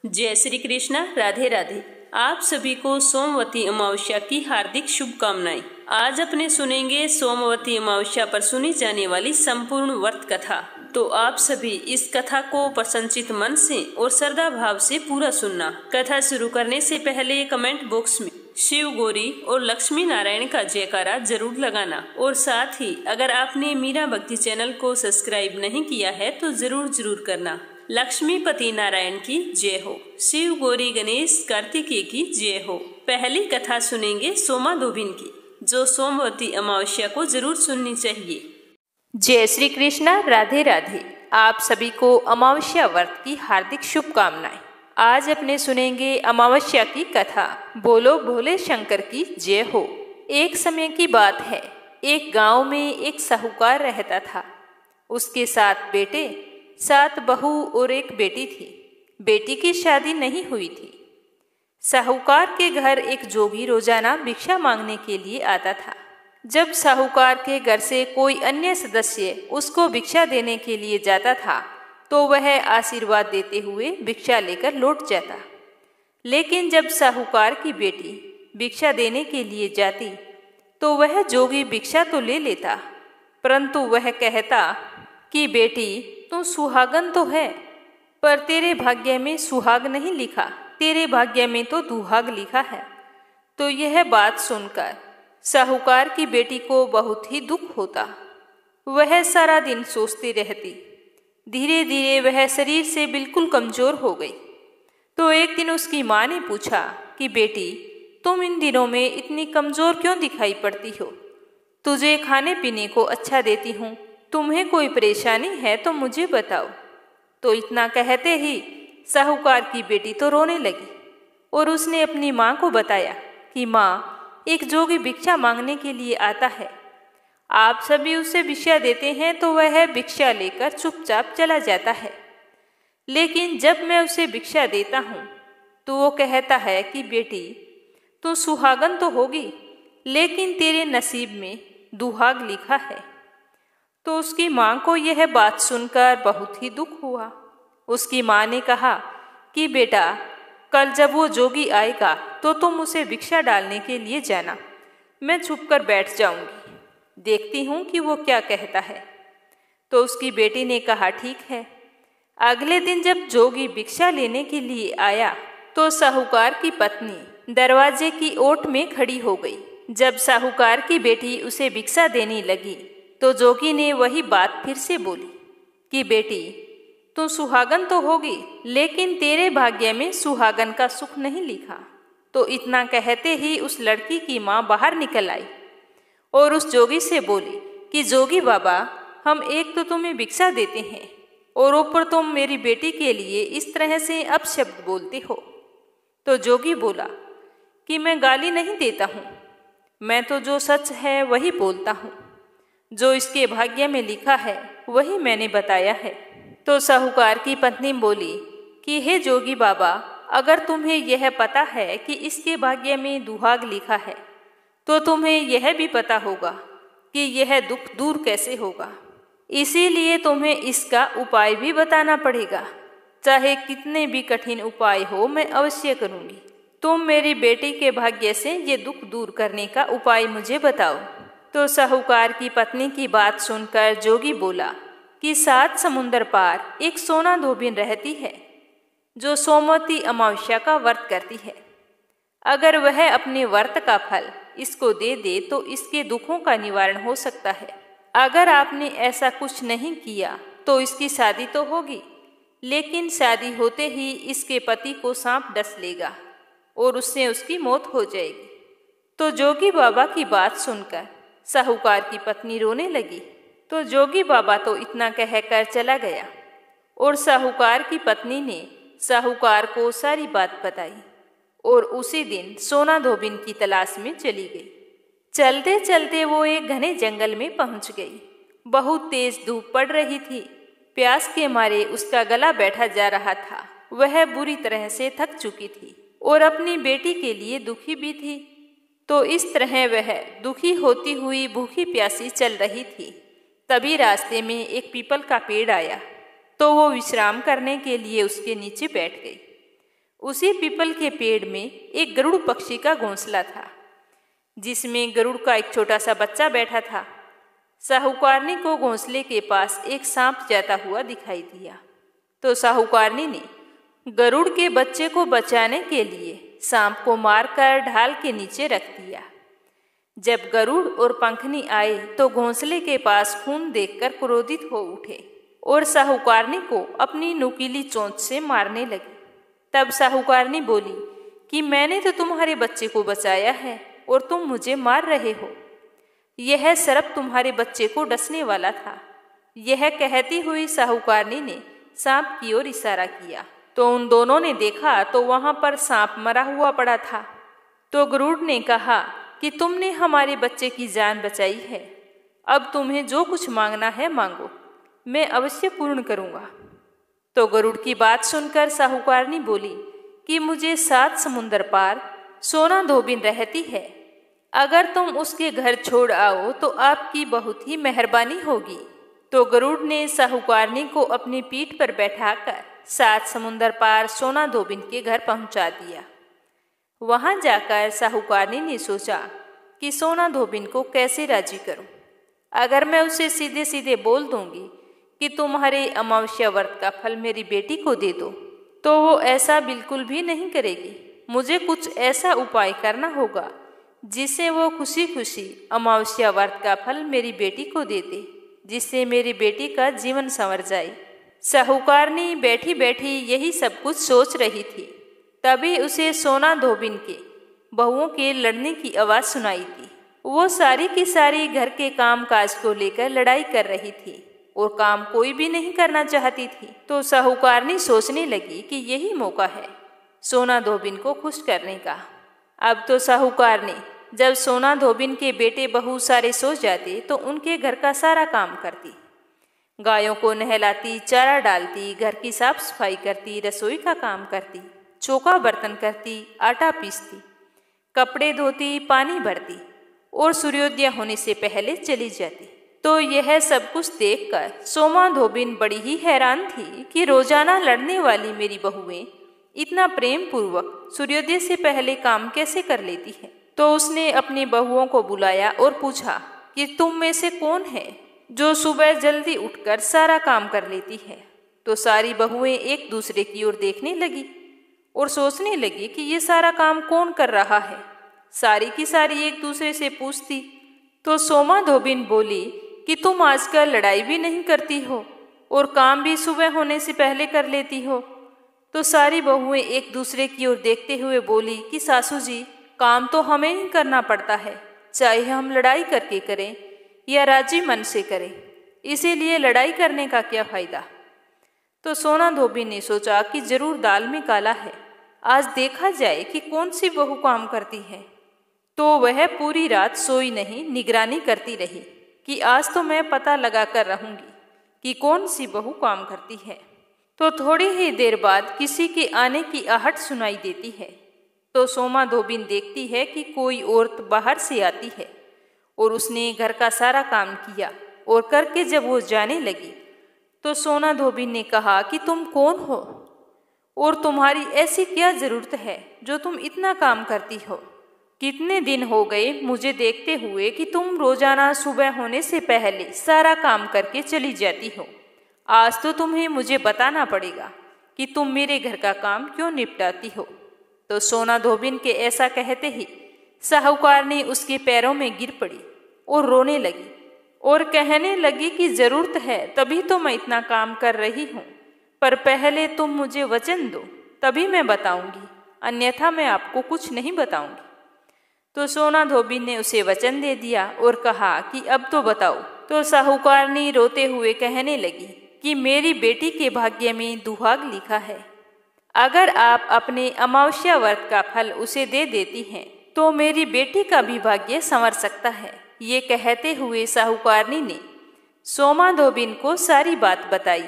जय श्री कृष्णा। राधे राधे। आप सभी को सोमवती अमावस्या की हार्दिक शुभकामनाएं। आज अपने सुनेंगे सोमवती अमावस्या पर सुनी जाने वाली संपूर्ण व्रत कथा। तो आप सभी इस कथा को प्रसन्नचित मन से और श्रद्धा भाव से पूरा सुनना। कथा शुरू करने से पहले कमेंट बॉक्स में शिव गौरी और लक्ष्मी नारायण का जयकारा जरूर लगाना। और साथ ही अगर आपने मीरा भक्ति चैनल को सब्सक्राइब नहीं किया है तो जरूर करना। लक्ष्मीपति नारायण की जय हो। शिव गौरी गणेश कार्तिकेय की जय हो। पहली कथा सुनेंगे सोमाधोबिन की, जो सोमवती अमावस्या को जरूर सुननी चाहिए। जय श्री कृष्णा। राधे राधे। आप सभी को अमावस्या व्रत की हार्दिक शुभकामनाएं। आज अपने सुनेंगे अमावस्या की कथा। बोलो भोले शंकर की जय हो। एक समय की बात है, एक गांव में एक साहूकार रहता था। उसके 7 बेटे, 7 बहू और एक बेटी थी। बेटी की शादी नहीं हुई थी। साहूकार के घर एक जोगी रोजाना भिक्षा मांगने के लिए आता था। जब साहूकार के घर से कोई अन्य सदस्य उसको भिक्षा देने के लिए जाता था तो वह आशीर्वाद देते हुए भिक्षा लेकर लौट जाता। लेकिन जब साहूकार की बेटी भिक्षा देने के लिए जाती तो वह जोगी भिक्षा तो ले लेता, परंतु वह कहता कि बेटी तू सुहागन तो है, पर तेरे भाग्य में सुहाग नहीं लिखा, तेरे भाग्य में तो दुहाग लिखा है। तो यह बात सुनकर साहूकार की बेटी को बहुत ही दुख होता। वह सारा दिन सोचती रहती। धीरे धीरे वह शरीर से बिल्कुल कमजोर हो गई। तो एक दिन उसकी माँ ने पूछा कि बेटी तुम इन दिनों में इतनी कमजोर क्यों दिखाई पड़ती हो? तुझे खाने पीने को अच्छा देती हूँ, तुम्हें कोई परेशानी है तो मुझे बताओ। तो इतना कहते ही साहूकार की बेटी तो रोने लगी और उसने अपनी माँ को बताया कि माँ, एक जोगी भिक्षा मांगने के लिए आता है। आप सभी उसे भिक्षा देते हैं तो वह भिक्षा लेकर चुपचाप चला जाता है, लेकिन जब मैं उसे भिक्षा देता हूँ तो वो कहता है कि बेटी तू सुहागन तो होगी, लेकिन तेरे नसीब में दुहाग लिखा है। तो उसकी माँ को यह बात सुनकर बहुत ही दुख हुआ। उसकी माँ ने कहा कि बेटा, कल जब वो जोगी आएगा तो तुम उसे भिक्षा डालने के लिए जाना। मैं छुप कर बैठ जाऊंगी, देखती हूँ कि वो क्या कहता है। तो उसकी बेटी ने कहा ठीक है। अगले दिन जब जोगी भिक्षा लेने के लिए आया तो साहूकार की पत्नी दरवाजे की ओट में खड़ी हो गई। जब साहूकार की बेटी उसे भिक्षा देने लगी तो जोगी ने वही बात फिर से बोली कि बेटी तू सुहागन तो होगी, लेकिन तेरे भाग्य में सुहागन का सुख नहीं लिखा। तो इतना कहते ही उस लड़की की माँ बाहर निकल आई और उस जोगी से बोली कि जोगी बाबा, हम एक तो तुम्हें भिक्षा देते हैं और ऊपर तुम मेरी बेटी के लिए इस तरह से अपशब्द बोलते हो। तो जोगी बोला कि मैं गाली नहीं देता हूँ, मैं तो जो सच है वही बोलता हूँ, जो इसके भाग्य में लिखा है वही मैंने बताया है। तो साहूकार की पत्नी बोली कि हे जोगी बाबा, अगर तुम्हें यह पता है कि इसके भाग्य में दुहाग लिखा है तो तुम्हें यह भी पता होगा कि यह दुख दूर कैसे होगा। इसीलिए तुम्हें इसका उपाय भी बताना पड़ेगा। चाहे कितने भी कठिन उपाय हो, मैं अवश्य करूँगी। तुम मेरी बेटी के भाग्य से ये दुख दूर करने का उपाय मुझे बताओ। तो साहूकार की पत्नी की बात सुनकर जोगी बोला कि 7 समुंदर पार एक सोनाधोबिन रहती है, जो सोमवती अमावस्या का व्रत करती है। अगर वह अपने व्रत का फल इसको दे दे तो इसके दुखों का निवारण हो सकता है। अगर आपने ऐसा कुछ नहीं किया तो इसकी शादी तो होगी, लेकिन शादी होते ही इसके पति को सांप डस लेगा और उससे उसकी मौत हो जाएगी। तो जोगी बाबा की बात सुनकर साहूकार की पत्नी रोने लगी। तो जोगी बाबा तो इतना कहकर चला गया और साहूकार की पत्नी ने साहूकार को सारी बात बताई और उसी दिन सोनाधोबिन की तलाश में चली गई। चलते चलते वो एक घने जंगल में पहुंच गई। बहुत तेज धूप पड़ रही थी। प्यास के मारे उसका गला बैठा जा रहा था। वह बुरी तरह से थक चुकी थी और अपनी बेटी के लिए दुखी भी थी। तो इस तरह वह दुखी होती हुई भूखी प्यासी चल रही थी। तभी रास्ते में एक पीपल का पेड़ आया तो वो विश्राम करने के लिए उसके नीचे बैठ गई। उसी पीपल के पेड़ में एक गरुड़ पक्षी का घोंसला था, जिसमें गरुड़ का एक छोटा सा बच्चा बैठा था। साहूकारनी को घोंसले के पास एक सांप जाता हुआ दिखाई दिया, तो साहूकारनी ने गरुड़ के बच्चे को बचाने के लिए सांप को मारकर ढाल के नीचे रख दिया। जब गरुड़ और पंखनी आए तो घोंसले के पास खून देखकर क्रोधित हो उठे और साहूकारनी को अपनी नुकीली चोंच से मारने लगी। तब साहूकारनी बोली कि मैंने तो तुम्हारे बच्चे को बचाया है और तुम मुझे मार रहे हो। यह सर्प तुम्हारे बच्चे को डसने वाला था। यह कहती हुई साहूकारनी ने सांप की ओर इशारा किया, तो उन दोनों ने देखा तो वहां पर सांप मरा हुआ पड़ा था। तो गरुड़ ने कहा कि तुमने हमारे बच्चे की जान बचाई है, अब तुम्हें जो कुछ मांगना है मांगो, मैं अवश्य पूर्ण करूंगा। तो गरुड़ की बात सुनकर साहूकारनी बोली कि मुझे 7 समुंदर पार सोना धोबिन रहती है, अगर तुम उसके घर छोड़ आओ तो आपकी बहुत ही मेहरबानी होगी। तो गरुड़ ने साहूकारनी को अपनी पीठ पर बैठाकर 7 समुंदर पार सोना धोबिन के घर पहुंचा दिया। वहां जाकर साहूकारनी ने सोचा कि सोना धोबिन को कैसे राजी करूं। अगर मैं उसे सीधे सीधे बोल दूंगी कि तुम्हारे अमावस्या व्रत का फल मेरी बेटी को दे दो, तो वो ऐसा बिल्कुल भी नहीं करेगी। मुझे कुछ ऐसा उपाय करना होगा जिससे वो खुशी खुशी अमावस्या व्रत का फल मेरी बेटी को दे दे, जिससे मेरी बेटी का जीवन संवर जाए। साहूकारनी बैठी बैठी यही सब कुछ सोच रही थी। तभी उसे सोना धोबिन के बहुओं के लड़ने की आवाज़ सुनाई थी। वो सारी की सारी घर के काम काज को लेकर लड़ाई कर रही थी और काम कोई भी नहीं करना चाहती थी। तो साहूकारनी सोचने लगी कि यही मौका है सोना धोबिन को खुश करने का। अब तो साहूकारनी जब सोना धोबिन के बेटे बहू सारे सो जाते तो उनके घर का सारा काम करती, गायों को नहलाती, चारा डालती, घर की साफ सफाई करती, रसोई का काम करती, चौका बर्तन करती, आटा पीसती, कपड़े धोती, पानी भरती और सूर्योदय होने से पहले चली जाती। तो यह सब कुछ देखकर सोमा धोबिन बड़ी ही हैरान थी कि रोजाना लड़ने वाली मेरी बहुएं इतना प्रेम पूर्वक सूर्योदय से पहले काम कैसे कर लेती है। तो उसने अपनी बहुओं को बुलाया और पूछा कि तुम में से कौन है जो सुबह जल्दी उठकर सारा काम कर लेती है। तो सारी बहुएं एक दूसरे की ओर देखने लगी और सोचने लगी कि ये सारा काम कौन कर रहा है। सारी की सारी एक दूसरे से पूछती। तो सोमा धोबिन बोली कि तुम आजकल लड़ाई भी नहीं करती हो और काम भी सुबह होने से पहले कर लेती हो। तो सारी बहुएं एक दूसरे की ओर देखते हुए बोली कि सासू जी, काम तो हमें ही करना पड़ता है, चाहे हम लड़ाई करके करें या राजी मन से करें, इसीलिए लड़ाई करने का क्या फायदा। तो सोना धोबिन ने सोचा कि जरूर दाल में काला है, आज देखा जाए कि कौन सी बहू काम करती है। तो वह पूरी रात सोई नहीं, निगरानी करती रही कि आज तो मैं पता लगा कर रहूंगी कि कौन सी बहू काम करती है। तो थोड़ी ही देर बाद किसी के आने की आहट सुनाई देती है। तो सोमा धोबिन देखती है कि कोई औरत बाहर से आती है और उसने घर का सारा काम किया और करके जब वो जाने लगी तो सोना धोबिन ने कहा कि तुम कौन हो और तुम्हारी ऐसी क्या ज़रूरत है जो तुम इतना काम करती हो। कितने दिन हो गए मुझे देखते हुए कि तुम रोजाना सुबह होने से पहले सारा काम करके चली जाती हो। आज तो तुम्हें मुझे बताना पड़ेगा कि तुम मेरे घर का काम क्यों निपटाती हो। तो सोना धोबिन के ऐसा कहते ही साहूकारनी उसके पैरों में गिर पड़ी और रोने लगी और कहने लगी कि ज़रूरत है तभी तो मैं इतना काम कर रही हूँ, पर पहले तुम मुझे वचन दो तभी मैं बताऊंगी, अन्यथा मैं आपको कुछ नहीं बताऊंगी। तो सोना धोबिन ने उसे वचन दे दिया और कहा कि अब तो बताओ। तो साहूकारनी रोते हुए कहने लगी कि मेरी बेटी के भाग्य में दुहाग लिखा है, अगर आप अपने अमावस्या व्रत का फल उसे दे देती हैं तो मेरी बेटी का भी भाग्य संवर सकता है। ये कहते हुए साहूकारनी ने सोमा धोबिन को सारी बात बताई।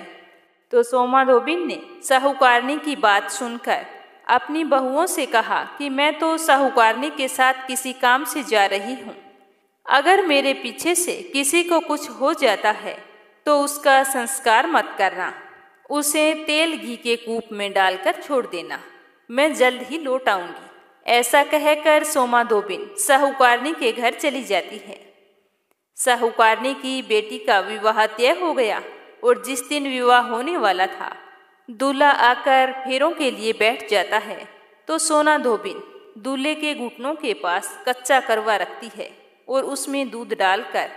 तो सोमा धोबिन ने साहूकारनी की बात सुनकर अपनी बहुओं से कहा कि मैं तो साहूकारनी के साथ किसी काम से जा रही हूँ, अगर मेरे पीछे से किसी को कुछ हो जाता है तो उसका संस्कार मत करना, उसे तेल घी के कूप में डालकर छोड़ देना। मैं जल्द ही लौट आऊंगी। ऐसा कहकर सोमा धोबिन साहूकारनी के घर चली जाती है। साहूकारनी की बेटी का विवाह तय हो गया और जिस दिन विवाह होने वाला था, दूल्हा आकर फेरों के लिए बैठ जाता है तो सोना धोबिन दूल्हे के घुटनों के पास कच्चा करवा रखती है और उसमें दूध डालकर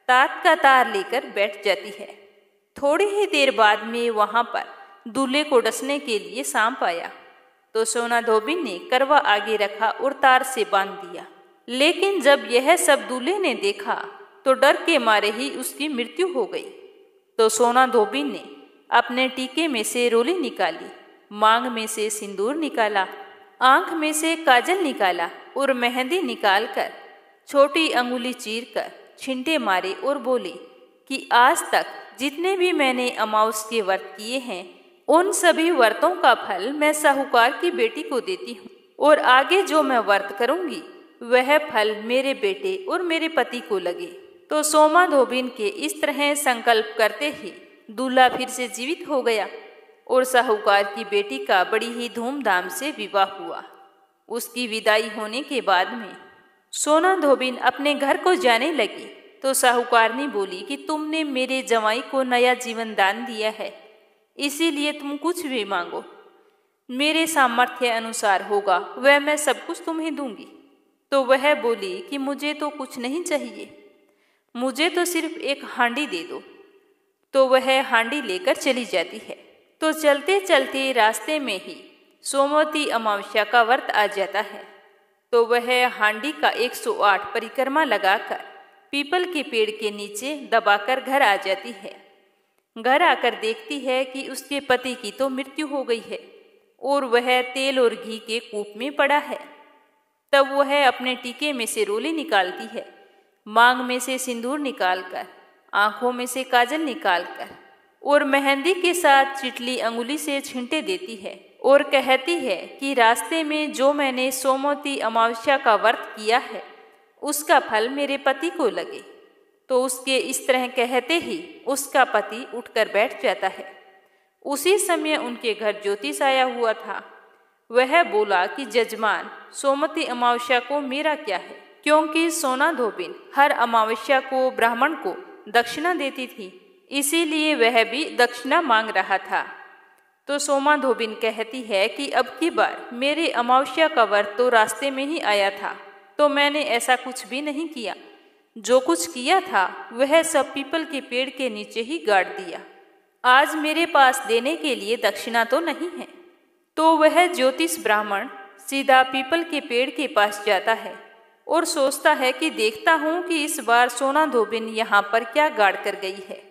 तात का तार लेकर बैठ जाती है। थोड़ी ही देर बाद में वहां पर दूल्हे को डसने के लिए सांप आया तो सोना धोबिन ने करवा आगे रखा और तार से बांध दिया। लेकिन जब यह सब दूल्हे ने देखा तो डर के मारे ही उसकी मृत्यु हो गई। तो सोना धोबिन ने अपने टीके में से रोली निकाली, मांग में से सिंदूर निकाला, आंख में से काजल निकाला और मेहंदी निकालकर छोटी अंगुली चीरकर छींटे मारे और बोली कि आज तक जितने भी मैंने अमावस के व्रत किए हैं, उन सभी व्रतों का फल मैं साहूकार की बेटी को देती हूँ और आगे जो मैं व्रत करूँगी वह फल मेरे बेटे और मेरे पति को लगे। तो सोमा धोबिन के इस तरह संकल्प करते ही दूल्हा फिर से जीवित हो गया और साहूकार की बेटी का बड़ी ही धूमधाम से विवाह हुआ। उसकी विदाई होने के बाद में सोना धोबिन अपने घर को जाने लगी तो साहूकारनी बोली कि तुमने मेरे जवाई को नया जीवन दान दिया है, इसीलिए तुम कुछ भी मांगो, मेरे सामर्थ्य अनुसार होगा वह मैं सब कुछ तुम्हें दूंगी। तो वह बोली कि मुझे तो कुछ नहीं चाहिए, मुझे तो सिर्फ एक हांडी दे दो। तो वह हांडी लेकर चली जाती है। तो चलते चलते रास्ते में ही सोमवती अमावस्या का व्रत आ जाता है। तो वह हांडी का 108 परिक्रमा लगाकर पीपल के पेड़ के नीचे दबाकर घर आ जाती है। घर आकर देखती है कि उसके पति की तो मृत्यु हो गई है और वह तेल और घी के कूप में पड़ा है। तब वह अपने टीके में से रोली निकालती है, मांग में से सिंदूर निकालकर, आंखों में से काजल निकालकर और मेहंदी के साथ चिटली अंगुली से छींटे देती है और कहती है कि रास्ते में जो मैंने सोमवती अमावस्या का व्रत किया है उसका फल मेरे पति को लगे। तो उसके इस तरह कहते ही उसका पति उठकर बैठ जाता है। उसी समय उनके घर ज्योतिष आया हुआ था। वह बोला कि जजमान, सोमवती अमावस्या को मेरा क्या है, क्योंकि सोना धोबिन हर अमावस्या को ब्राह्मण को दक्षिणा देती थी, इसीलिए वह भी दक्षिणा मांग रहा था। तो सोमा धोबिन कहती है कि अब की बार मेरे अमावस्या का व्रत तो रास्ते में ही आया था, तो मैंने ऐसा कुछ भी नहीं किया। जो कुछ किया था वह सब पीपल के पेड़ के नीचे ही गाड़ दिया। आज मेरे पास देने के लिए दक्षिणा तो नहीं है। तो वह ज्योतिष ब्राह्मण सीधा पीपल के पेड़ के पास जाता है और सोचता है कि देखता हूँ कि इस बार सोना धोबिन यहाँ पर क्या गाड़ कर गई है।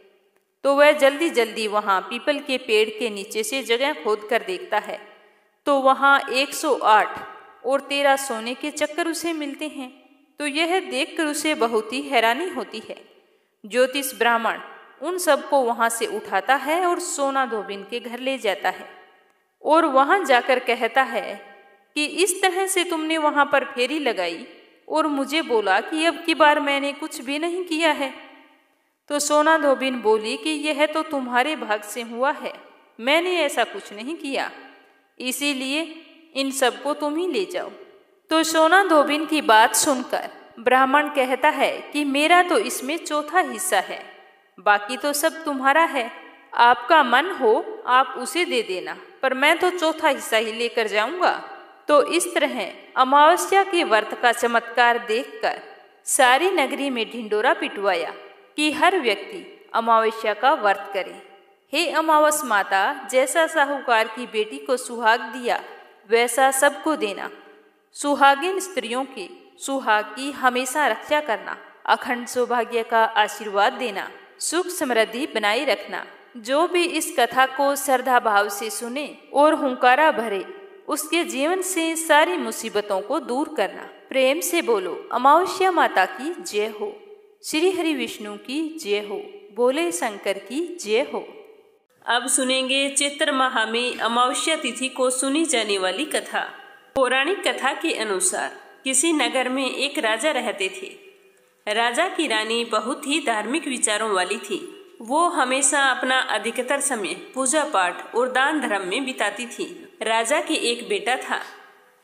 तो वह जल्दी जल्दी वहाँ पीपल के पेड़ के नीचे से जगह खोद कर देखता है तो वहाँ 108 और 13 सोने के चक्कर उसे मिलते हैं। तो यह देखकर उसे बहुत ही हैरानी होती है। ज्योतिष ब्राह्मण उन सबको वहाँ से उठाता है और सोना धोबिन के घर ले जाता है और वहाँ जाकर कहता है कि इस तरह से तुमने वहाँ पर फेरी लगाई और मुझे बोला कि अब की बार मैंने कुछ भी नहीं किया है। तो सोना धोबिन बोली कि यह तो तुम्हारे भाग से हुआ है, मैंने ऐसा कुछ नहीं किया, इसीलिए इन सबको तुम ही ले जाओ। तो सोना धोबिन की बात सुनकर ब्राह्मण कहता है कि मेरा तो इसमें चौथा हिस्सा है, बाकी तो सब तुम्हारा है, आपका मन हो आप उसे दे देना, पर मैं तो चौथा हिस्सा ही लेकर जाऊंगा। तो इस तरह अमावस्या के व्रत का चमत्कार देखकर सारी नगरी में ढिंडोरा पिटवाया कि हर व्यक्ति अमावस्या का व्रत करे। हे अमावस माता, जैसा साहूकार की बेटी को सुहाग दिया वैसा सबको देना, सुहागिन स्त्रियों की सुहाग की हमेशा रक्षा करना, अखंड सौभाग्य का आशीर्वाद देना, सुख समृद्धि बनाए रखना। जो भी इस कथा को श्रद्धा भाव से सुने और हुंकारा भरे उसके जीवन से सारी मुसीबतों को दूर करना। प्रेम से बोलो अमावस्या माता की जय हो, श्री हरि विष्णु की जय हो, बोले शंकर की जय हो। अब सुनेंगे चैत्र माह में अमावस्या तिथि को सुनी जाने वाली कथा। पौराणिक कथा के अनुसार किसी नगर में एक राजा रहते थे। राजा की रानी बहुत ही धार्मिक विचारों वाली थी। वो हमेशा अपना अधिकतर समय पूजा पाठ और दान धर्म में बिताती थी। राजा के एक बेटा था।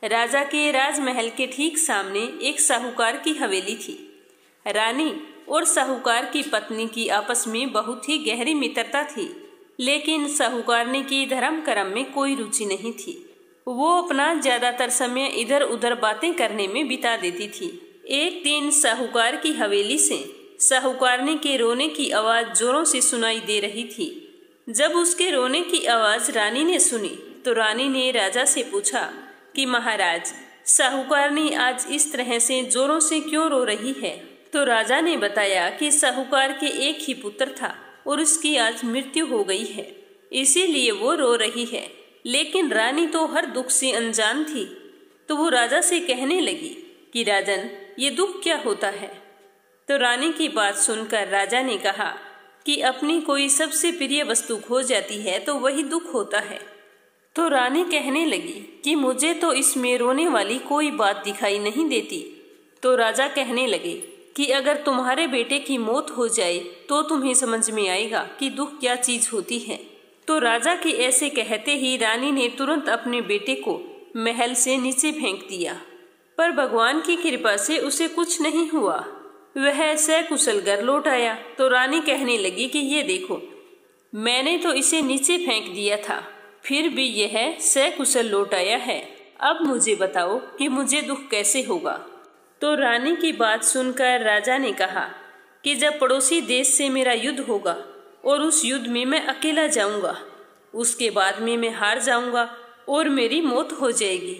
राजा के राजमहल के ठीक सामने एक साहूकार की हवेली थी। रानी और साहूकार की पत्नी की आपस में बहुत ही गहरी मित्रता थी, लेकिन साहूकारनी की धर्म कर्म में कोई रुचि नहीं थी। वो अपना ज्यादातर समय इधर उधर बातें करने में बिता देती थी। एक दिन साहूकार की हवेली से साहूकारनी के रोने की आवाज जोरों से सुनाई दे रही थी। जब उसके रोने की आवाज रानी ने सुनी तो रानी ने राजा से पूछा कि महाराज, साहूकारनी आज इस तरह से जोरों से क्यों रो रही है? तो राजा ने बताया कि साहूकार के एक ही पुत्र था और उसकी आज मृत्यु हो गई है, इसीलिए वो रो रही है। लेकिन रानी तो हर दुख से अनजान थी, तो वो राजा से कहने लगी कि राजन, ये दुख क्या होता है? तो रानी की बात सुनकर राजा ने कहा कि अपनी कोई सबसे प्रिय वस्तु खो जाती है तो वही दुख होता है। तो रानी कहने लगी कि मुझे तो इसमें रोने वाली कोई बात दिखाई नहीं देती। तो राजा कहने लगे कि अगर तुम्हारे बेटे की मौत हो जाए तो तुम्हें समझ में आएगा कि दुख क्या चीज होती है। तो राजा के ऐसे कहते ही रानी ने तुरंत अपने बेटे को महल से नीचे फेंक दिया, पर भगवान की कृपा से उसे कुछ नहीं हुआ। वह सकुशल घर लौट आया। तो रानी कहने लगी कि ये देखो, मैंने तो इसे नीचे फेंक दिया था, फिर भी यह सकुशल लौट आया है। अब मुझे बताओ कि मुझे दुख कैसे होगा? तो रानी की बात सुनकर राजा ने कहा कि जब पड़ोसी देश से मेरा युद्ध होगा और उस युद्ध में मैं अकेला जाऊंगा, उसके बाद में मैं हार जाऊंगा और मेरी मौत हो जाएगी।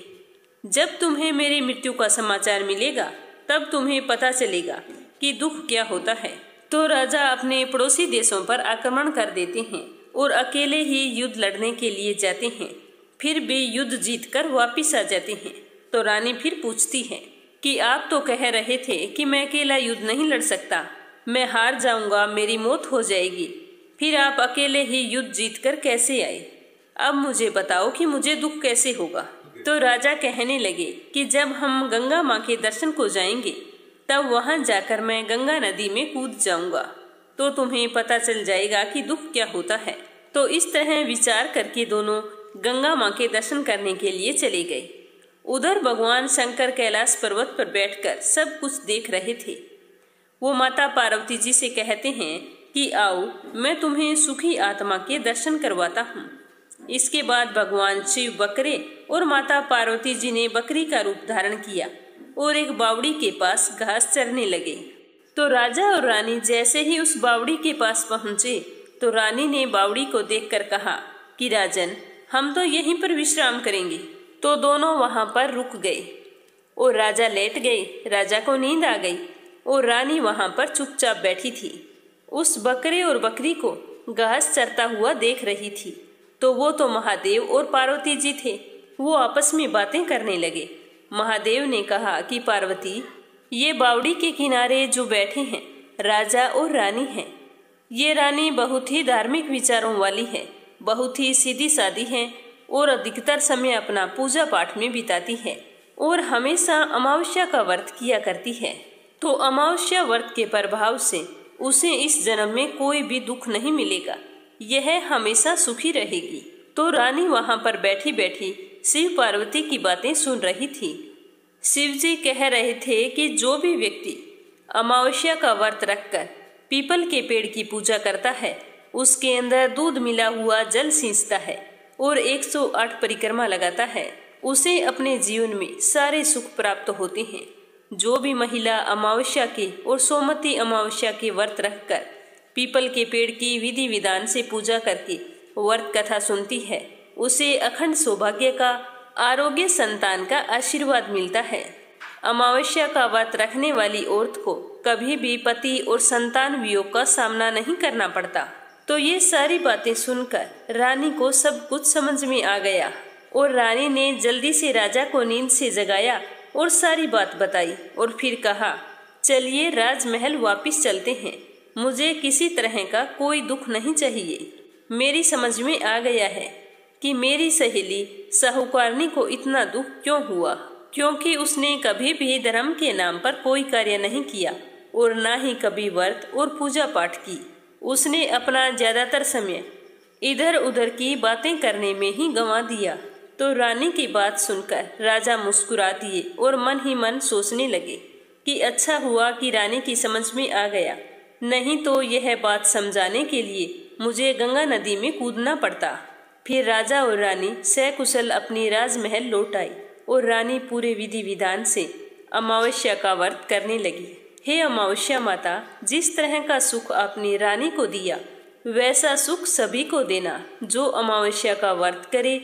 जब तुम्हें मेरी मृत्यु का समाचार मिलेगा तब तुम्हें पता चलेगा कि दुख क्या होता है। तो राजा अपने पड़ोसी देशों पर आक्रमण कर देते हैं और अकेले ही युद्ध लड़ने के लिए जाते हैं, फिर भी युद्ध जीतकर वापिस आ जाते हैं। तो रानी फिर पूछती है कि आप तो कह रहे थे कि मैं अकेला युद्ध नहीं लड़ सकता, मैं हार जाऊंगा, मेरी मौत हो जाएगी, फिर आप अकेले ही युद्ध जीतकर कैसे आए? अब मुझे बताओ कि मुझे दुख कैसे होगा? तो राजा कहने लगे कि जब हम गंगा माँ के दर्शन को जाएंगे तब वहां जाकर मैं गंगा नदी में कूद जाऊंगा, तो तुम्हें पता चल जाएगा कि दुख क्या होता है। तो इस तरह विचार करके दोनों गंगा माँ के दर्शन करने के लिए चले गए। उधर भगवान शंकर कैलाश पर्वत पर बैठकर सब कुछ देख रहे थे। वो माता पार्वती जी से कहते हैं कि आओ, मैं तुम्हें सुखी आत्मा के दर्शन करवाता हूँ। इसके बाद भगवान शिव बकरे और माता पार्वती जी ने बकरी का रूप धारण किया और एक बावड़ी के पास घास चरने लगे। तो राजा और रानी जैसे ही उस बावड़ी के पास पहुंचे तो रानी ने बावड़ी को देखकर कहा कि राजन, हम तो यहीं पर विश्राम करेंगे। तो दोनों वहां पर रुक गए और राजा लेट गए। राजा को नींद आ गई और रानी वहां पर चुपचाप बैठी थी। उस बकरे और बकरी को घास चरता हुआ देख रही थी। तो वो तो महादेव और पार्वती जी थे। वो आपस में बातें करने लगे। महादेव ने कहा कि पार्वती, ये बावड़ी के किनारे जो बैठे हैं राजा और रानी हैं। ये रानी बहुत ही धार्मिक विचारों वाली है, बहुत ही सीधी सादी है और अधिकतर समय अपना पूजा पाठ में बिताती है और हमेशा अमावस्या का व्रत किया करती है। तो अमावस्या व्रत के प्रभाव से उसे इस जन्म में कोई भी दुख नहीं मिलेगा, यह हमेशा सुखी रहेगी। तो रानी वहां पर बैठी बैठी शिव पार्वती की बातें सुन रही थी। शिव जी कह रहे थे कि जो भी व्यक्ति अमावस्या का व्रत रखकर पीपल के पेड़ की पूजा करता है, उसके अंदर दूध मिला हुआ जल सींचता है और 108 परिक्रमा लगाता है, उसे अपने जीवन में सारे सुख प्राप्त होते हैं। जो भी महिला अमावस्या के और सोमवती अमावस्या के व्रत रखकर पीपल के पेड़ की विधि विधान से पूजा करके व्रत कथा सुनती है, उसे अखंड सौभाग्य का, आरोग्य, संतान का आशीर्वाद मिलता है। अमावस्या का व्रत रखने वाली औरत को कभी भी पति और संतान वियोग का सामना नहीं करना पड़ता। तो ये सारी बातें सुनकर रानी को सब कुछ समझ में आ गया और रानी ने जल्दी से राजा को नींद से जगाया और सारी बात बताई और फिर कहा, चलिए राजमहल वापिस चलते हैं, मुझे किसी तरह का कोई दुख नहीं चाहिए। मेरी समझ में आ गया है कि मेरी सहेली साहूकारनी को इतना दुख क्यों हुआ, क्योंकि उसने कभी भी धर्म के नाम पर कोई कार्य नहीं किया और ना ही कभी व्रत और पूजा पाठ की। उसने अपना ज्यादातर समय इधर उधर की बातें करने में ही गंवा दिया। तो रानी की बात सुनकर राजा मुस्कुरा दिए और मन ही मन सोचने लगे कि अच्छा हुआ कि रानी की समझ में आ गया, नहीं तो यह बात समझाने के लिए मुझे गंगा नदी में कूदना पड़ता। फिर राजा और रानी सकुशल अपनी राजमहल लौट आई और रानी पूरे विधि विधान से अमावस्या का व्रत करने लगी। हे अमावस्या माता, जिस तरह का सुख आपने रानी को दिया वैसा सुख सभी को देना जो अमावस्या का व्रत करे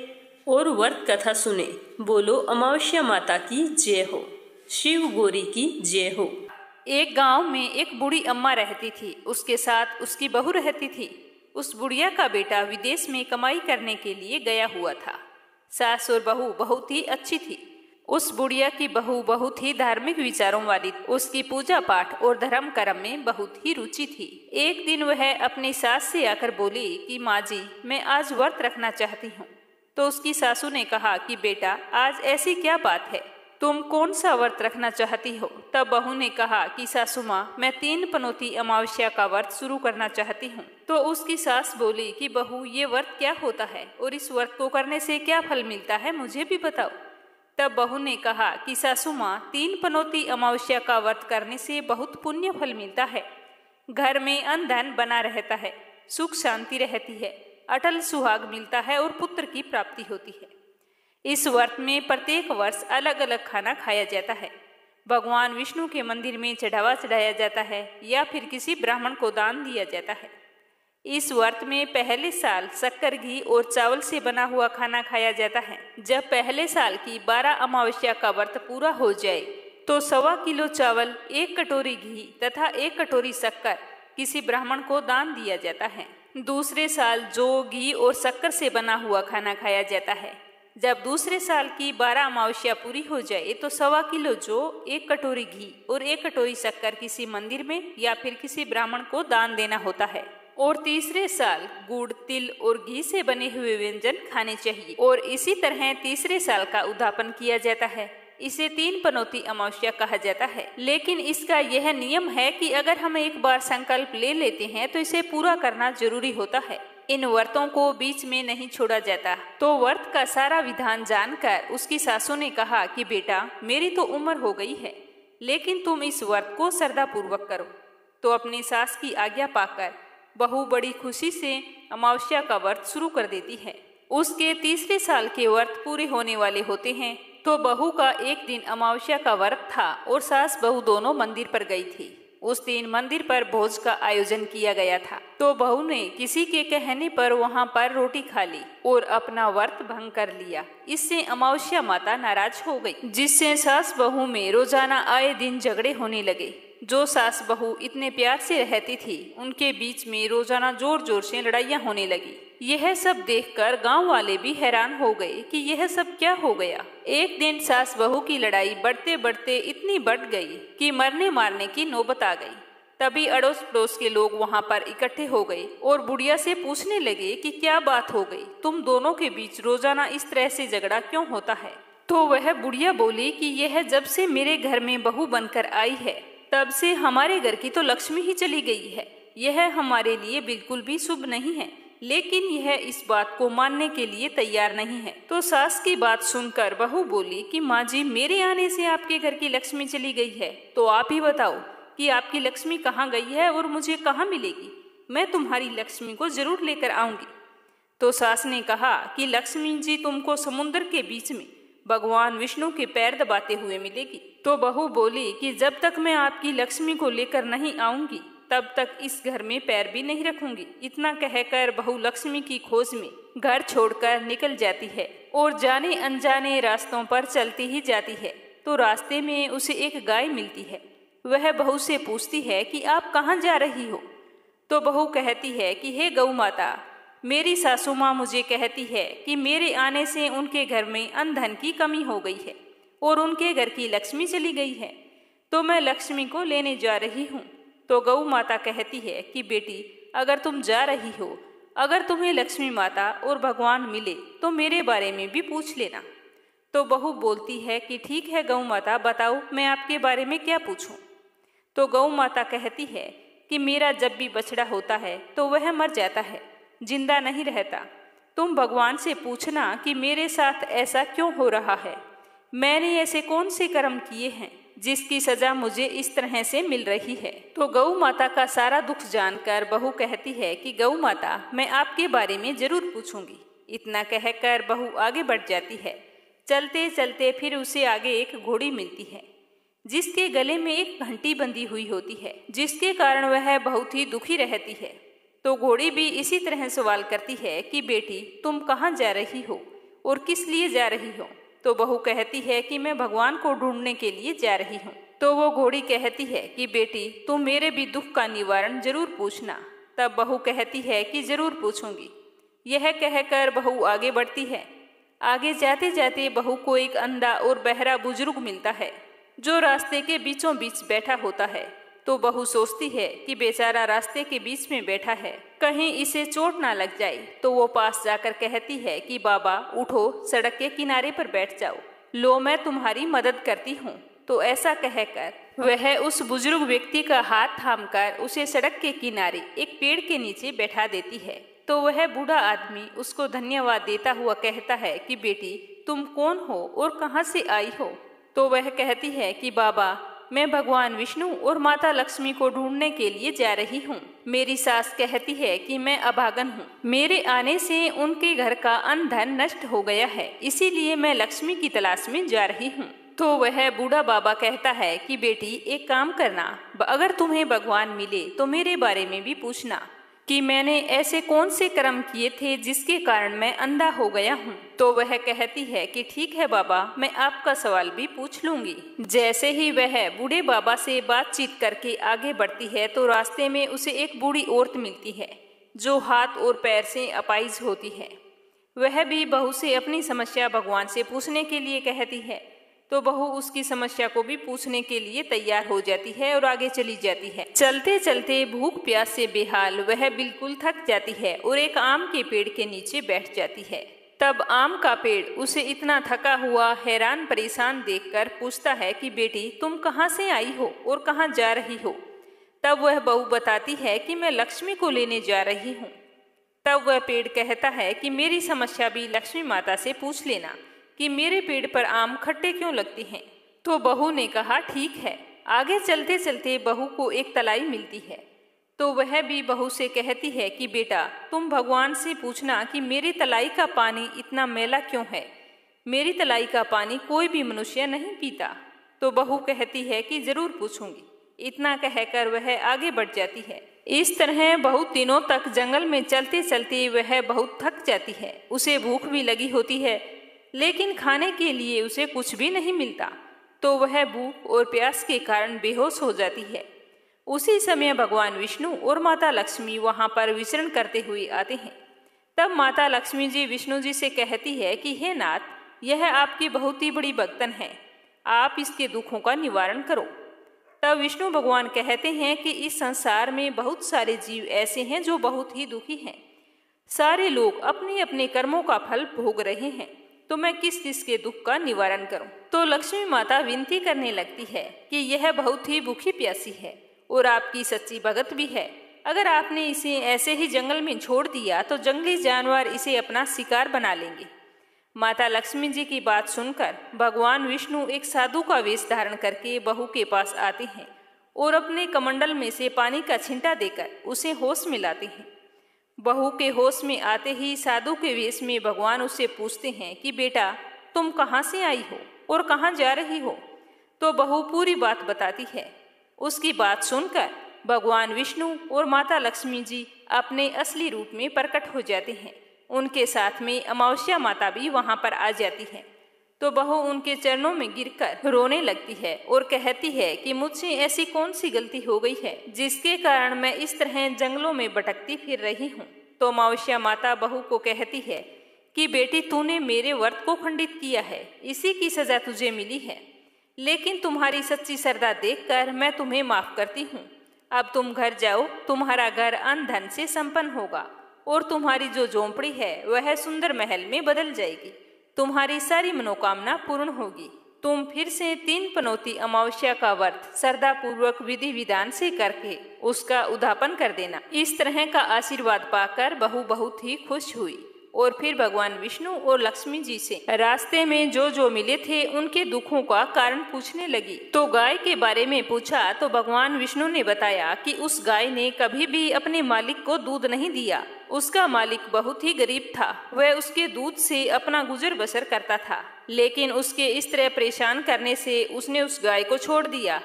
और व्रत कथा सुने। बोलो अमावस्या माता की जय हो, शिव गौरी की जय हो। एक गांव में एक बूढ़ी अम्मा रहती थी। उसके साथ उसकी बहू रहती थी। उस बुढ़िया का बेटा विदेश में कमाई करने के लिए गया हुआ था। सास और बहू बहुत ही अच्छी थी। उस बुढ़िया की बहू बहुत ही धार्मिक विचारों वाली, उसकी पूजा पाठ और धर्म कर्म में बहुत ही रुचि थी। एक दिन वह अपनी सास से आकर बोली कि माँ जी, मैं आज व्रत रखना चाहती हूँ। तो उसकी सासू ने कहा कि बेटा, आज ऐसी क्या बात है, तुम कौन सा व्रत रखना चाहती हो? तब बहू ने कहा कि सासू माँ, मैं 3 पनौती अमावस्या का व्रत शुरू करना चाहती हूँ। तो उसकी सास बोली कि बहू, ये व्रत क्या होता है और इस व्रत को करने से क्या फल मिलता है, मुझे भी बताओ। तब बहू ने कहा कि सासू माँ, 3 पनौती अमावस्या का व्रत करने से बहुत पुण्य फल मिलता है। घर में अन्न धन बना रहता है, सुख शांति रहती है, अटल सुहाग मिलता है और पुत्र की प्राप्ति होती है। इस व्रत में प्रत्येक वर्ष अलग अलग खाना खाया जाता है। भगवान विष्णु के मंदिर में चढ़ावा चढ़ाया जाता है या फिर किसी ब्राह्मण को दान दिया जाता है। इस व्रत में पहले साल शक्कर, घी और चावल से बना हुआ खाना खाया जाता है। जब पहले साल की 12 अमावस्या का व्रत पूरा हो जाए तो 1.25 किलो चावल, 1 कटोरी घी तथा 1 कटोरी शक्कर किसी ब्राह्मण को दान दिया जाता है। दूसरे साल जौ, घी और शक्कर से बना हुआ खाना खाया जाता है। जब दूसरे साल की 12 अमावस्या पूरी हो जाए तो 1.25 किलो जौ, 1 कटोरी घी और 1 कटोरी शक्कर किसी मंदिर में या फिर किसी ब्राह्मण को दान देना होता है। और तीसरे साल गुड़, तिल और घी से बने हुए व्यंजन खाने चाहिए। और इसी तरह तीसरे साल का उद्यापन किया जाता है। इसे 3 पनौती अमावस्या कहा जाता है। लेकिन इसका यह नियम है कि अगर हम एक बार संकल्प ले लेते हैं तो इसे पूरा करना जरूरी होता है। इन व्रतों को बीच में नहीं छोड़ा जाता। तो व्रत का सारा विधान जानकर उसकी सासू ने कहा कि बेटा, मेरी तो उम्र हो गई है, लेकिन तुम इस व्रत को श्रद्धा पूर्वक करो। तो अपनी सास की आज्ञा पाकर बहू बड़ी खुशी से अमावस्या का व्रत शुरू कर देती है। उसके तीसरे साल के व्रत पूरे होने वाले होते हैं। तो बहू का एक दिन अमावस्या का व्रत था और सास बहू दोनों मंदिर पर गई थी। उस दिन मंदिर पर भोज का आयोजन किया गया था। तो बहू ने किसी के कहने पर वहां पर रोटी खा ली और अपना व्रत भंग कर लिया। इससे अमावस्या माता नाराज हो गई, जिससे सास बहू में रोजाना आए दिन झगड़े होने लगे। जो सास बहू इतने प्यार से रहती थी, उनके बीच में रोजाना जोर जोर से लड़ाइयाँ होने लगी। यह सब देखकर गांव वाले भी हैरान हो गए कि यह सब क्या हो गया। एक दिन सास बहू की लड़ाई बढ़ते बढ़ते इतनी बढ़ गई कि मरने मारने की नौबत आ गई। तभी अड़ोस पड़ोस के लोग वहां पर इकट्ठे हो गए और बुढ़िया से पूछने लगे कि क्या बात हो गई, तुम दोनों के बीच रोजाना इस तरह से झगड़ा क्यों होता है। तो वह बुढ़िया बोली कि यह जब से मेरे घर में बहू बनकर आई है, तब से हमारे घर की तो लक्ष्मी ही चली गई है। यह हमारे लिए बिल्कुल भी शुभ नहीं है। लेकिन यह इस बात को मानने के लिए तैयार नहीं है। तो सास की बात सुनकर बहू बोली कि माँ जी, मेरे आने से आपके घर की लक्ष्मी चली गई है, तो आप ही बताओ कि आपकी लक्ष्मी कहाँ गई है और मुझे कहाँ मिलेगी। मैं तुम्हारी लक्ष्मी को जरूर लेकर आऊंगी। तो सास ने कहा कि लक्ष्मी जी तुमको समुद्र के बीच में भगवान विष्णु के पैर दबाते हुए मिलेगी। तो बहू बोली कि जब तक मैं आपकी लक्ष्मी को लेकर नहीं आऊंगी, तब तक इस घर में पैर भी नहीं रखूंगी। इतना कहकर बहू लक्ष्मी की खोज में घर छोड़कर निकल जाती है और जाने अनजाने रास्तों पर चलती ही जाती है। तो रास्ते में उसे एक गाय मिलती है। वह बहू से पूछती है कि आप कहाँ जा रही हो। तो बहू कहती है कि हे गौ माता, मेरी सासू माँ मुझे कहती है कि मेरे आने से उनके घर में अन्न धन की कमी हो गई है और उनके घर की लक्ष्मी चली गई है, तो मैं लक्ष्मी को लेने जा रही हूँ। तो गौ माता कहती है कि बेटी, अगर तुम जा रही हो, अगर तुम्हें लक्ष्मी माता और भगवान मिले तो मेरे बारे में भी पूछ लेना। तो बहू बोलती है कि ठीक है गौ माता, बताओ मैं आपके बारे में क्या पूछूं। तो गौ माता कहती है कि मेरा जब भी बछड़ा होता है तो वह मर जाता है, जिंदा नहीं रहता। तुम भगवान से पूछना कि मेरे साथ ऐसा क्यों हो रहा है, मैंने ऐसे कौन से कर्म किए हैं जिसकी सजा मुझे इस तरह से मिल रही है। तो गौ माता का सारा दुख जानकर बहू कहती है कि गौ माता, मैं आपके बारे में जरूर पूछूंगी। इतना कहकर बहू आगे बढ़ जाती है। चलते चलते फिर उसे आगे एक घोड़ी मिलती है जिसके गले में एक घंटी बंधी हुई होती है, जिसके कारण वह बहुत ही दुखी रहती है। तो घोड़ी भी इसी तरह सवाल करती है कि बेटी, तुम कहाँ जा रही हो और किस लिए जा रही हो। तो बहू कहती है कि मैं भगवान को ढूंढने के लिए जा रही हूँ। तो वो घोड़ी कहती है कि बेटी, तुम मेरे भी दुख का निवारण जरूर पूछना। तब बहू कहती है कि जरूर पूछूंगी। यह कहकर बहू आगे बढ़ती है। आगे जाते जाते बहू को एक अंधा और बहरा बुजुर्ग मिलता है जो रास्ते के बीचों बीच बैठा होता है। तो बहू सोचती है कि बेचारा रास्ते के बीच में बैठा है, कहीं इसे चोट ना लग जाए। तो वो पास जाकर कहती है कि बाबा उठो, सड़क के किनारे पर बैठ जाओ, लो मैं तुम्हारी मदद करती हूँ। तो ऐसा कहकर वह उस बुजुर्ग व्यक्ति का हाथ थामकर उसे सड़क के किनारे एक पेड़ के नीचे बैठा देती है। तो वह बूढ़ा आदमी उसको धन्यवाद देता हुआ कहता है कि बेटी, तुम कौन हो और कहाँ से आई हो। तो वह कहती है कि बाबा, मैं भगवान विष्णु और माता लक्ष्मी को ढूंढने के लिए जा रही हूँ। मेरी सास कहती है कि मैं अभागन हूँ, मेरे आने से उनके घर का अन्न धन नष्ट हो गया है, इसीलिए मैं लक्ष्मी की तलाश में जा रही हूँ। तो वह बूढ़ा बाबा कहता है कि बेटी, एक काम करना, अगर तुम्हें भगवान मिले तो मेरे बारे में भी पूछना कि मैंने ऐसे कौन से कर्म किए थे जिसके कारण मैं अंधा हो गया हूँ। तो वह कहती है कि ठीक है बाबा, मैं आपका सवाल भी पूछ लूंगी। जैसे ही वह बूढ़े बाबा से बातचीत करके आगे बढ़ती है तो रास्ते में उसे एक बूढ़ी औरत मिलती है जो हाथ और पैर से अपाहिज होती है। वह भी बहू से अपनी समस्या भगवान से पूछने के लिए कहती है। तो बहू उसकी समस्या को भी पूछने के लिए तैयार हो जाती है और आगे चली जाती है। चलते चलते भूख प्यास से बेहाल वह बिल्कुल थक जाती है और एक आम के पेड़ के नीचे बैठ जाती है। तब आम का पेड़ उसे इतना थका हुआ हैरान परेशान देखकर पूछता है कि बेटी, तुम कहाँ से आई हो और कहाँ जा रही हो। तब वह बहू बताती है कि मैं लक्ष्मी को लेने जा रही हूँ। तब वह पेड़ कहता है कि मेरी समस्या भी लक्ष्मी माता से पूछ लेना कि मेरे पेड़ पर आम खट्टे क्यों लगते हैं। तो बहू ने कहा ठीक है। आगे चलते चलते बहू को एक तलाई मिलती है। तो वह भी बहू से कहती है कि बेटा, तुम भगवान से पूछना कि मेरी तलाई का पानी इतना मैला क्यों है, मेरी तलाई का पानी कोई भी मनुष्य नहीं पीता। तो बहू कहती है कि जरूर पूछूंगी। इतना कहकर वह आगे बढ़ जाती है। इस तरह बहुत दिनों तक जंगल में चलते चलते वह बहुत थक जाती है। उसे भूख भी लगी होती है, लेकिन खाने के लिए उसे कुछ भी नहीं मिलता। तो वह भूख और प्यास के कारण बेहोश हो जाती है। उसी समय भगवान विष्णु और माता लक्ष्मी वहां पर विचरण करते हुए आते हैं। तब माता लक्ष्मी जी विष्णु जी से कहती है कि हे नाथ, यह आपकी बहुत ही बड़ी भक्तन है, आप इसके दुखों का निवारण करो। तब विष्णु भगवान कहते हैं कि इस संसार में बहुत सारे जीव ऐसे हैं जो बहुत ही दुखी हैं। सारे लोग अपने अपने कर्मों का फल भोग रहे हैं, तो मैं किस किस के दुख का निवारण करूं। तो लक्ष्मी माता विनती करने लगती है कि यह बहुत ही भूखी प्यासी है और आपकी सच्ची भगत भी है। अगर आपने इसे ऐसे ही जंगल में छोड़ दिया तो जंगली जानवर इसे अपना शिकार बना लेंगे। माता लक्ष्मी जी की बात सुनकर भगवान विष्णु एक साधु का वेश धारण करके बहू के पास आते हैं और अपने कमंडल में से पानी का छींटा देकर उसे होश में लाते हैं। बहू के होश में आते ही साधु के वेश में भगवान उससे पूछते हैं कि बेटा, तुम कहाँ से आई हो और कहाँ जा रही हो। तो बहू पूरी बात बताती है। उसकी बात सुनकर भगवान विष्णु और माता लक्ष्मी जी अपने असली रूप में प्रकट हो जाते हैं। उनके साथ में अमावस्या माता भी वहां पर आ जाती है। तो बहू उनके चरणों में गिरकर रोने लगती है और कहती है कि मुझसे ऐसी कौन सी गलती हो गई है जिसके कारण मैं इस तरह जंगलों में भटकती फिर रही हूँ। तो अमावस्या माता बहू को कहती है कि बेटी, तूने मेरे व्रत को खंडित किया है, इसी की सजा तुझे मिली है, लेकिन तुम्हारी सच्ची श्रद्धा देखकर मैं तुम्हें माफ करती हूँ। अब तुम घर जाओ, तुम्हारा घर अन्न धन से संपन्न होगा और तुम्हारी जो झोंपड़ी है वह सुंदर महल में बदल जाएगी। तुम्हारी सारी मनोकामना पूर्ण होगी। तुम फिर से 3 पनौती अमावस्या का व्रत श्रद्धा पूर्वक विधि विधान से करके उसका उद्यापन कर देना। इस तरह का आशीर्वाद पाकर बहू बहुत ही खुश हुई और फिर भगवान विष्णु और लक्ष्मी जी से रास्ते में जो जो मिले थे उनके दुखों का कारण पूछने लगी। तो गाय के बारे में पूछा तो भगवान विष्णु ने बताया कि उस गाय ने कभी भी अपने मालिक को दूध नहीं दिया। उसका मालिक बहुत ही गरीब था, वह उसके दूध से अपना गुजर बसर करता था, लेकिन उसके इस तरह परेशान करने से उसने उस गाय को छोड़ दिया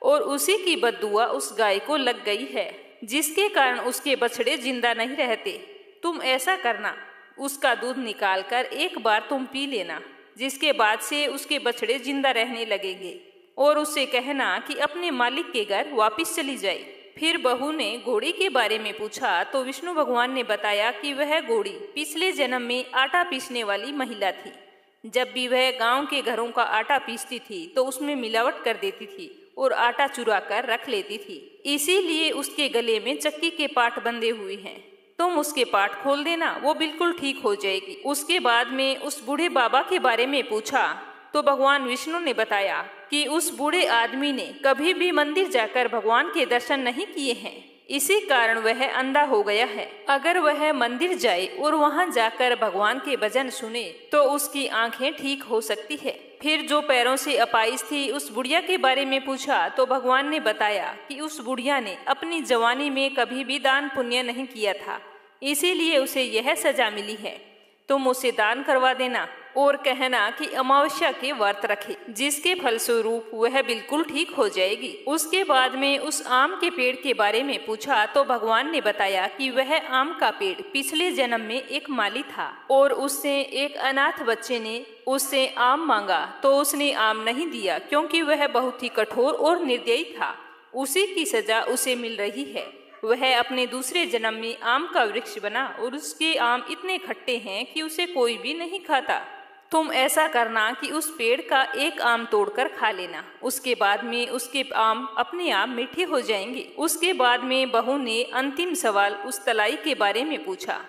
और उसी की बददुआ उस गाय को लग गई है, जिसके कारण उसके बछड़े जिंदा नहीं रहते। तुम ऐसा करना, उसका दूध निकालकर एक बार तुम पी लेना, जिसके बाद से उसके बछड़े जिंदा रहने लगेंगे, और उससे कहना कि अपने मालिक के घर वापस चली जाए। फिर बहू ने घोड़ी के बारे में पूछा तो विष्णु भगवान ने बताया कि वह घोड़ी पिछले जन्म में आटा पीसने वाली महिला थी। जब भी वह गांव के घरों का आटा पीसती थी तो उसमें मिलावट कर देती थी और आटा चुरा कर रख लेती थी, इसीलिए उसके गले में चक्की के पाट बंधे हुए हैं। तुम उसके पाट खोल देना, वो बिल्कुल ठीक हो जाएगी। उसके बाद में उस बूढ़े बाबा के बारे में पूछा तो भगवान विष्णु ने बताया कि उस बूढ़े आदमी ने कभी भी मंदिर जाकर भगवान के दर्शन नहीं किए हैं, इसी कारण वह अंधा हो गया है। अगर वह मंदिर जाए और वहां जाकर भगवान के भजन सुने तो उसकी आंखें ठीक हो सकती है। फिर जो पैरों से अपाहिज थी उस बुढ़िया के बारे में पूछा तो भगवान ने बताया कि उस बुढ़िया ने अपनी जवानी में कभी भी दान पुण्य नहीं किया था, इसीलिए उसे यह सजा मिली है। तुम उसे दान करवा देना और कहना कि अमावस्या के व्रत रखे, जिसके फलस्वरूप वह बिल्कुल ठीक हो जाएगी। उसके बाद में उस आम के पेड़ के बारे में पूछा तो भगवान ने बताया कि वह आम का पेड़ पिछले जन्म में एक माली था और उससे एक अनाथ बच्चे ने उससे आम मांगा तो उसने आम नहीं दिया, क्योंकि वह बहुत ही कठोर और निर्दयी था। उसी की सजा उसे मिल रही है। वह अपने दूसरे जन्म में आम का वृक्ष बना और उसके आम इतने खट्टे हैं कि उसे कोई भी नहीं खाता। तुम ऐसा करना कि उस पेड़ का एक आम तोड़कर खा लेना, उसके बाद में उसके आम अपने आप मीठे हो जाएंगे। उसके बाद में बहू ने अंतिम सवाल उस तलाई के बारे में पूछा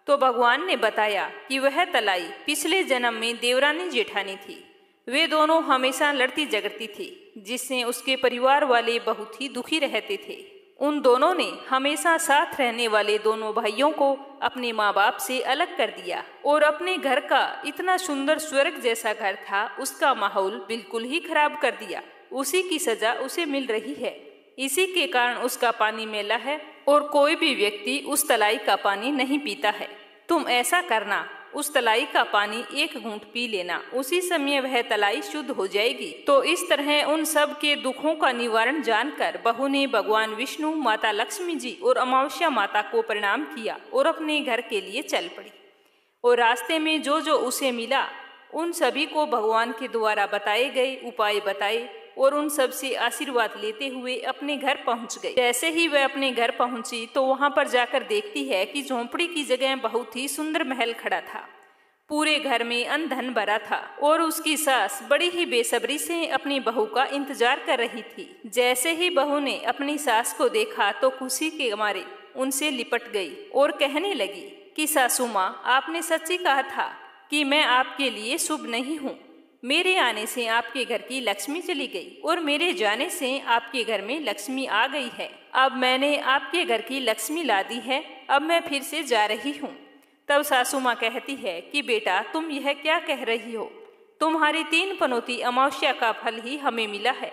तो भगवान ने बताया कि वह तलाई पिछले जन्म में देवरानी जेठानी थी। वे दोनों हमेशा लड़ती झगड़ती थी, जिससे उसके परिवार वाले बहुत ही दुखी रहते थे। उन दोनों ने हमेशा साथ रहने वाले दोनों भाइयों को अपने माँ बाप से अलग कर दिया और अपने घर का इतना सुंदर स्वर्ग जैसा घर था उसका माहौल बिल्कुल ही खराब कर दिया। उसी की सजा उसे मिल रही है। इसी के कारण उसका पानी मैला है और कोई भी व्यक्ति उस तलाई का पानी नहीं पीता है। तुम ऐसा करना, उस तलाई का पानी एक घूंट पी लेना, उसी समय वह तलाई शुद्ध हो जाएगी। तो इस तरह उन सब के दुखों का निवारण जानकर बहू ने भगवान विष्णु, माता लक्ष्मी जी और अमावस्या माता को प्रणाम किया और अपने घर के लिए चल पड़ी। और रास्ते में जो जो उसे मिला उन सभी को भगवान के द्वारा बताए गए उपाय बताए और उन सब से आशीर्वाद लेते हुए अपने घर पहुंच गई। जैसे ही वह अपने घर पहुंची तो वहां पर जाकर देखती है कि झोंपड़ी की जगह बहुत ही सुंदर महल खड़ा था। पूरे घर में अन्न धन भरा था और उसकी सास बड़ी ही बेसब्री से अपनी बहू का इंतजार कर रही थी। जैसे ही बहू ने अपनी सास को देखा तो खुशी के मारे उनसे लिपट गई और कहने लगी कि सासू माँ, आपने सच्ची कहा था कि मैं आपके लिए शुभ नहीं हूँ। मेरे आने से आपके घर की लक्ष्मी चली गई और मेरे जाने से आपके घर में लक्ष्मी आ गई है। अब मैंने आपके घर की लक्ष्मी ला दी है, अब मैं फिर से जा रही हूँ। तब सासू माँ कहती है कि बेटा, तुम यह क्या कह रही हो? तुम्हारी 3 पनौती अमावस्या का फल ही हमें मिला है।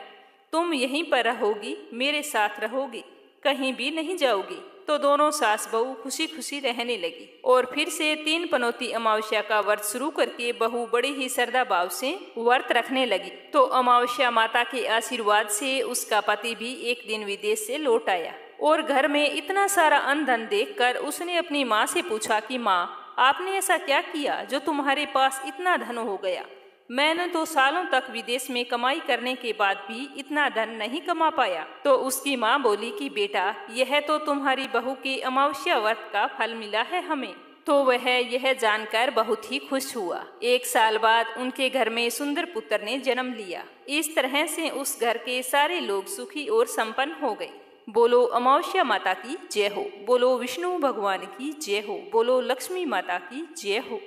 तुम यहीं पर रहोगी, मेरे साथ रहोगी, कहीं भी नहीं जाओगी। तो दोनों सास बहू खुशी खुशी रहने लगी और फिर से 3 पनौती अमावस्या का व्रत शुरू करके बहू बड़ी ही श्रद्धा भाव से व्रत रखने लगी। तो अमावस्या माता के आशीर्वाद से उसका पति भी एक दिन विदेश से लौट आया और घर में इतना सारा अन्न धन देखकर उसने अपनी माँ से पूछा कि माँ, आपने ऐसा क्या किया जो तुम्हारे पास इतना धन हो गया? मैंने तो सालों तक विदेश में कमाई करने के बाद भी इतना धन नहीं कमा पाया। तो उसकी माँ बोली कि बेटा, यह तो तुम्हारी बहू के अमावस्या व्रत का फल मिला है हमें। तो वह यह जानकर बहुत ही खुश हुआ। 1 साल बाद उनके घर में सुंदर पुत्र ने जन्म लिया। इस तरह से उस घर के सारे लोग सुखी और संपन्न हो गए। बोलो अमावस्या माता की जय हो, बोलो विष्णु भगवान की जय हो, बोलो लक्ष्मी माता की जय हो।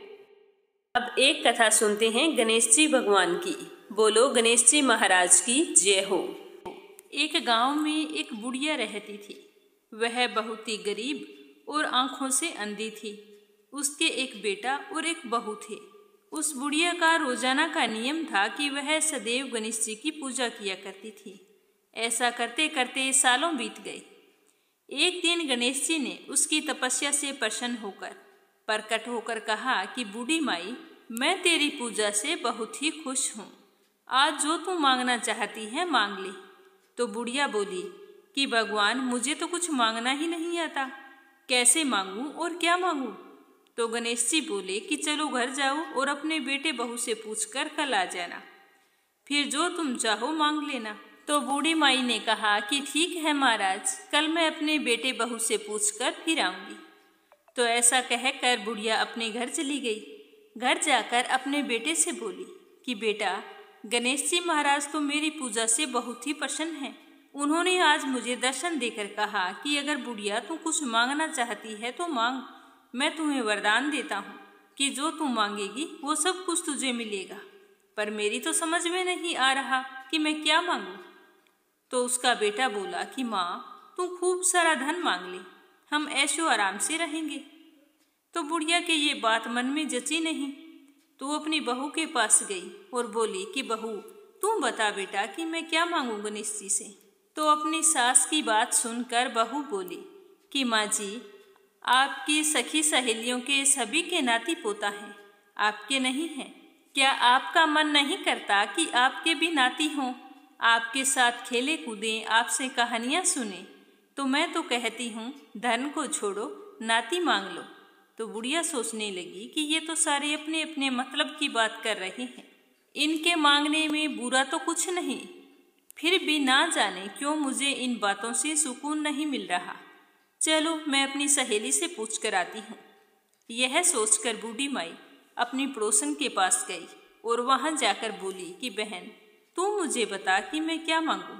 अब एक कथा सुनते हैं गणेश जी भगवान की। बोलो गणेश जी महाराज की जय हो। एक गांव में एक बुढ़िया रहती थी। वह बहुत ही गरीब और आंखों से अंधी थी। उसके एक बेटा और एक बहू थे। उस बुढ़िया का रोजाना का नियम था कि वह सदैव गणेश जी की पूजा किया करती थी। ऐसा करते करते सालों बीत गए। एक दिन गणेश जी ने उसकी तपस्या से प्रसन्न होकर प्रकट होकर कहा कि बूढ़ी माई, मैं तेरी पूजा से बहुत ही खुश हूँ। आज जो तू मांगना चाहती है मांग ले। तो बुढ़िया बोली कि भगवान, मुझे तो कुछ मांगना ही नहीं आता, कैसे मांगूं और क्या मांगूं? तो गणेश जी बोले कि चलो घर जाओ और अपने बेटे बहू से पूछकर कल आ जाना, फिर जो तुम चाहो मांग लेना। तो बूढ़ी माई ने कहा कि ठीक है महाराज, कल मैं अपने बेटे बहू से पूछकर फिर आऊंगी। तो ऐसा कहकर बुढ़िया अपने घर चली गई। घर जाकर अपने बेटे से बोली कि बेटा, गणेश जी महाराज तो मेरी पूजा से बहुत ही प्रसन्न हैं। उन्होंने आज मुझे दर्शन देकर कहा कि अगर बुढ़िया तू कुछ मांगना चाहती है तो मांग, मैं तुम्हें वरदान देता हूँ कि जो तू मांगेगी वो सब कुछ तुझे मिलेगा। पर मेरी तो समझ में नहीं आ रहा कि मैं क्या मांगूं। तो उसका बेटा बोला कि माँ, तू खूब सारा धन मांग ले, हम ऐशो आराम से रहेंगे। तो बुढ़िया के ये बात मन में जची नहीं। तो वो अपनी बहू के पास गई और बोली कि बहू, तू बता बेटा कि मैं क्या मांगूं गणेश जी से। तो अपनी सास की बात सुनकर बहू बोली कि माँ जी, आपकी सखी सहेलियों के सभी के नाती पोता हैं, आपके नहीं हैं। क्या आपका मन नहीं करता कि आपके भी नाती हों, आपके साथ खेले कूदें, आपसे कहानियाँ सुने? तो मैं तो कहती हूँ धन को छोड़ो, नाती मांग लो। तो बुढ़िया सोचने लगी कि ये तो सारे अपने अपने मतलब की बात कर रहे हैं, इनके मांगने में बुरा तो कुछ नहीं, फिर भी ना जाने क्यों मुझे इन बातों से सुकून नहीं मिल रहा। चलो मैं अपनी सहेली से पूछ कर आती हूँ। यह सोचकर बूढ़ी माई अपनी पड़ोसन के पास गई और वहाँ जाकर बोली कि बहन, तू मुझे बता कि मैं क्या मांगूं।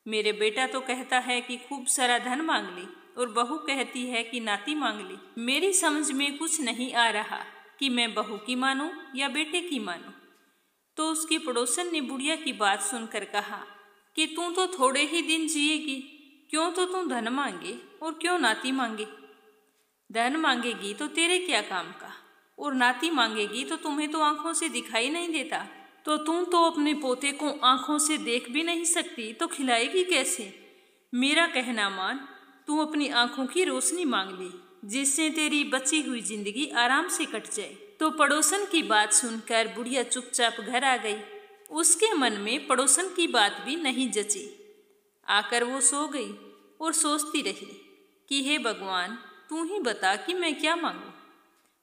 मेरे बेटा तो कहता है कि खूब सारा धन मांग ले और बहू कहती है कि नाती मांग ले। मेरी समझ में कुछ नहीं आ रहा कि मैं बहू की मानूं या बेटे की मानूं। तो उसकी पड़ोसन ने बुढ़िया की बात सुनकर कहा कि तू तो थोड़े ही दिन जिएगी, क्यों तो तू धन मांगे और क्यों नाती मांगे? धन मांगेगी तो तेरे क्या काम का, और नाती मांगेगी तो तुम्हें तो आंखों से दिखाई नहीं देता। तो तू तो अपने पोते को आंखों से देख भी नहीं सकती, तो खिलाएगी कैसे? मेरा कहना मान, तू अपनी आंखों की रोशनी मांग ले, जिससे तेरी बची हुई जिंदगी आराम से कट जाए। तो पड़ोसन की बात सुनकर बुढ़िया चुपचाप घर आ गई। उसके मन में पड़ोसन की बात भी नहीं जची। आकर वो सो गई और सोचती रही कि हे भगवान, तू ही बता कि मैं क्या मांगूं।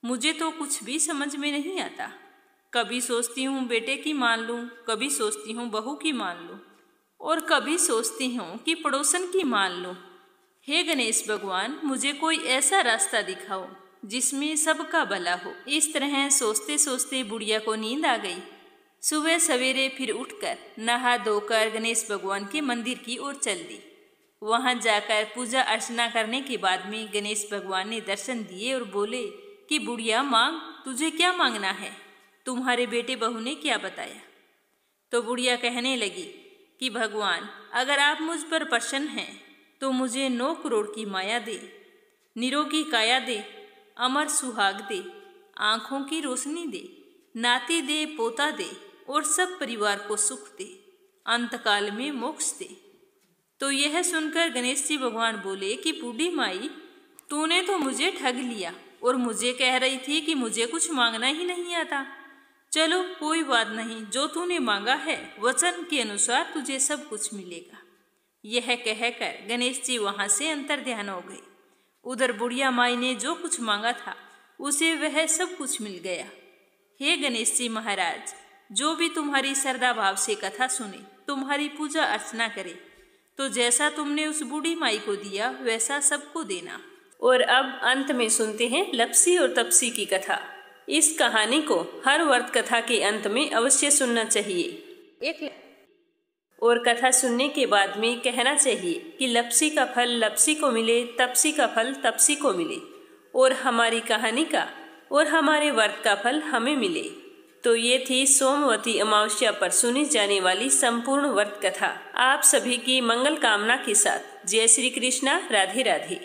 मुझे तो कुछ भी समझ में नहीं आता। कभी सोचती हूँ बेटे की मान लूँ, कभी सोचती हूँ बहू की मान लूँ, और कभी सोचती हूँ कि पड़ोसन की मान लूँ। हे गणेश भगवान, मुझे कोई ऐसा रास्ता दिखाओ जिसमें सबका भला हो। इस तरह सोचते सोचते बुढ़िया को नींद आ गई। सुबह सवेरे फिर उठकर नहा धोकर गणेश भगवान के मंदिर की ओर चल दी। वहां जाकर पूजा अर्चना करने के बाद में गणेश भगवान ने दर्शन दिए और बोले कि बुढ़िया मांग, तुझे क्या मांगना है? तुम्हारे बेटे बहू ने क्या बताया? तो बुढ़िया कहने लगी कि भगवान, अगर आप मुझ पर प्रसन्न हैं तो मुझे 9 करोड़ की माया दे, निरोगी काया दे, अमर सुहाग दे, आंखों की रोशनी दे, नाती दे, पोता दे, और सब परिवार को सुख दे, अंतकाल में मोक्ष दे। तो यह सुनकर गणेश जी भगवान बोले कि बूढ़ी माई, तूने तो मुझे ठग लिया और मुझे कह रही थी कि मुझे कुछ मांगना ही नहीं आता। चलो कोई बात नहीं, जो तूने मांगा है वचन के अनुसार तुझे सब कुछ मिलेगा। यह कहकर गणेश जी वहां से अंतर्ध्यान हो गए। उधर बुढ़िया माई ने जो कुछ मांगा था उसे वह सब कुछ मिल गया। हे गणेश जी महाराज, जो भी तुम्हारी श्रद्धा भाव से कथा सुने, तुम्हारी पूजा अर्चना करे, तो जैसा तुमने उस बूढ़ी माई को दिया वैसा सबको देना। और अब अंत में सुनते हैं लप्सी और तपसी की कथा। इस कहानी को हर व्रत कथा के अंत में अवश्य सुनना चाहिए। और कथा सुनने के बाद में कहना चाहिए कि लप्सी का फल लप्सी को मिले, तपसी का फल तपसी को मिले, और हमारी कहानी का और हमारे व्रत का फल हमें मिले। तो ये थी सोमवती अमावस्या पर सुनी जाने वाली संपूर्ण व्रत कथा। आप सभी की मंगल कामना के साथ जय श्री कृष्णा, राधे राधे।